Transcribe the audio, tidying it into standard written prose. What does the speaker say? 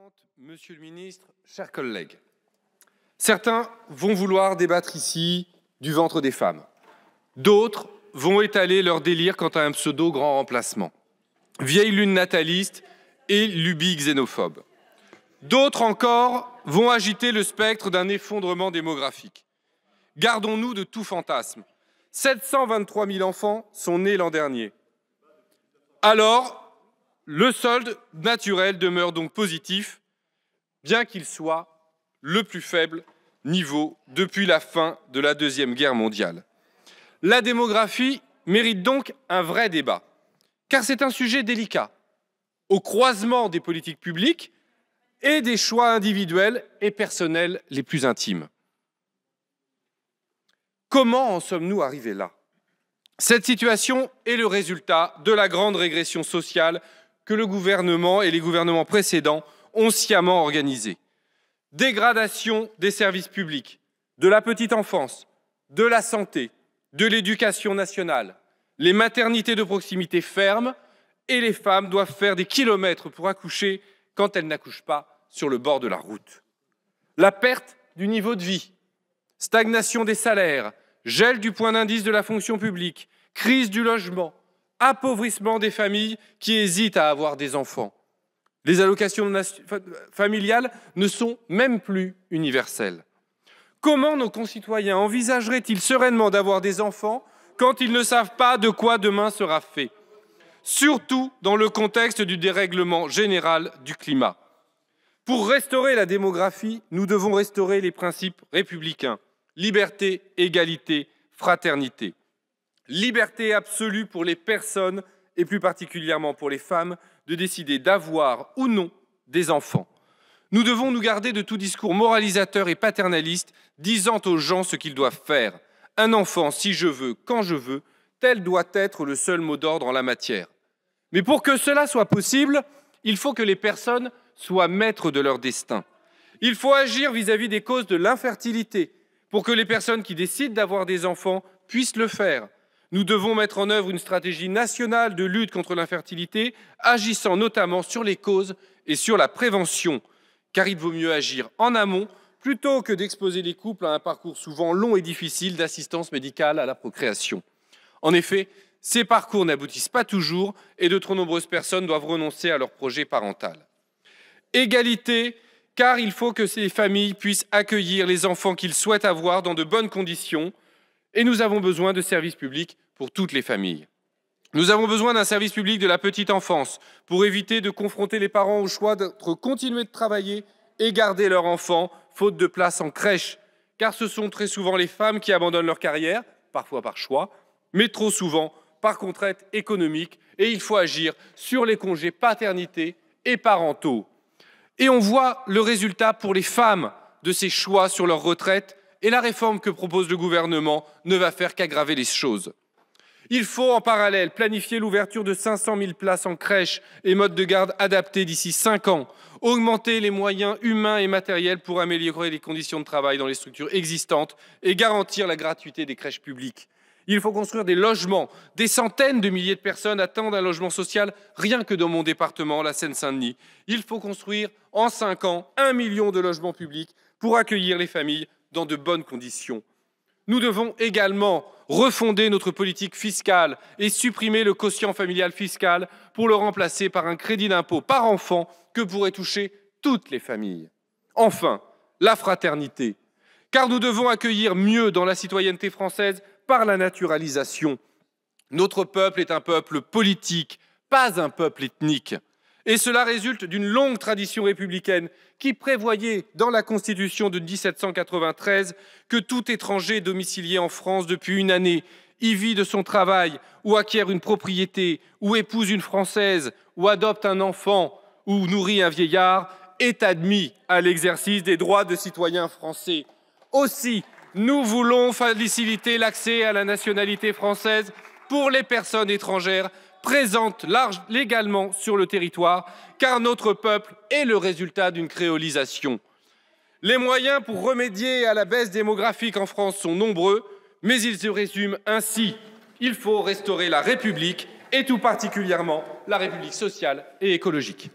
Présidente, Monsieur le Ministre, chers collègues, certains vont vouloir débattre ici du ventre des femmes. D'autres vont étaler leur délire quant à un pseudo grand remplacement, vieille lune nataliste et lubie xénophobe. D'autres encore vont agiter le spectre d'un effondrement démographique. Gardons-nous de tout fantasme. 723 000 enfants sont nés l'an dernier. Alors, le solde naturel demeure donc positif, bien qu'il soit le plus faible niveau depuis la fin de la Deuxième Guerre mondiale. La démographie mérite donc un vrai débat, car c'est un sujet délicat, au croisement des politiques publiques et des choix individuels et personnels les plus intimes. Comment en sommes-nous arrivés là? Cette situation est le résultat de la grande régression sociale que le gouvernement et les gouvernements précédents ont sciemment organisée. Dégradation des services publics, de la petite enfance, de la santé, de l'éducation nationale. Les maternités de proximité ferment et les femmes doivent faire des kilomètres pour accoucher quand elles n'accouchent pas sur le bord de la route. La perte du niveau de vie, stagnation des salaires, gel du point d'indice de la fonction publique, crise du logement, appauvrissement des familles qui hésitent à avoir des enfants. Les allocations familiales ne sont même plus universelles. Comment nos concitoyens envisageraient-ils sereinement d'avoir des enfants quand ils ne savent pas de quoi demain sera fait? Surtout dans le contexte du dérèglement général du climat. Pour restaurer la démographie, nous devons restaurer les principes républicains. Liberté, égalité, fraternité. Liberté absolue pour les personnes, et plus particulièrement pour les femmes, de décider d'avoir ou non des enfants. Nous devons nous garder de tout discours moralisateur et paternaliste, disant aux gens ce qu'ils doivent faire. Un enfant, si je veux, quand je veux, tel doit être le seul mot d'ordre en la matière. Mais pour que cela soit possible, il faut que les personnes soient maîtres de leur destin. Il faut agir vis-à-vis des causes de l'infertilité, pour que les personnes qui décident d'avoir des enfants puissent le faire. Nous devons mettre en œuvre une stratégie nationale de lutte contre l'infertilité, agissant notamment sur les causes et sur la prévention, car il vaut mieux agir en amont plutôt que d'exposer les couples à un parcours souvent long et difficile d'assistance médicale à la procréation. En effet, ces parcours n'aboutissent pas toujours et de trop nombreuses personnes doivent renoncer à leur projet parental. Égalité, car il faut que ces familles puissent accueillir les enfants qu'ils souhaitent avoir dans de bonnes conditions, et nous avons besoin de services publics pour toutes les familles. Nous avons besoin d'un service public de la petite enfance pour éviter de confronter les parents au choix d'entre continuer de travailler et garder leur enfant, faute de place en crèche, car ce sont très souvent les femmes qui abandonnent leur carrière, parfois par choix, mais trop souvent par contrainte économique, et il faut agir sur les congés paternité et parentaux. Et on voit le résultat pour les femmes de ces choix sur leur retraite, et la réforme que propose le gouvernement ne va faire qu'aggraver les choses. Il faut en parallèle planifier l'ouverture de 500 000 places en crèche et modes de garde adaptés d'ici 5 ans, augmenter les moyens humains et matériels pour améliorer les conditions de travail dans les structures existantes et garantir la gratuité des crèches publiques. Il faut construire des logements. Des centaines de milliers de personnes attendent un logement social rien que dans mon département, la Seine-Saint-Denis. Il faut construire en 5 ans 1 million de logements publics pour accueillir les familles dans de bonnes conditions. Nous devons également refonder notre politique fiscale et supprimer le quotient familial fiscal pour le remplacer par un crédit d'impôt par enfant que pourraient toucher toutes les familles. Enfin, la fraternité, car nous devons accueillir mieux dans la citoyenneté française par la naturalisation. Notre peuple est un peuple politique, pas un peuple ethnique. Et cela résulte d'une longue tradition républicaine qui prévoyait dans la Constitution de 1793 que tout étranger domicilié en France depuis une année y vit de son travail ou acquiert une propriété ou épouse une Française ou adopte un enfant ou nourrit un vieillard est admis à l'exercice des droits de citoyen français. Aussi, nous voulons faciliter l'accès à la nationalité française pour les personnes étrangères présente légalement sur le territoire, car notre peuple est le résultat d'une créolisation. Les moyens pour remédier à la baisse démographique en France sont nombreux, mais ils se résument ainsi. Il faut restaurer la République, et tout particulièrement la République sociale et écologique.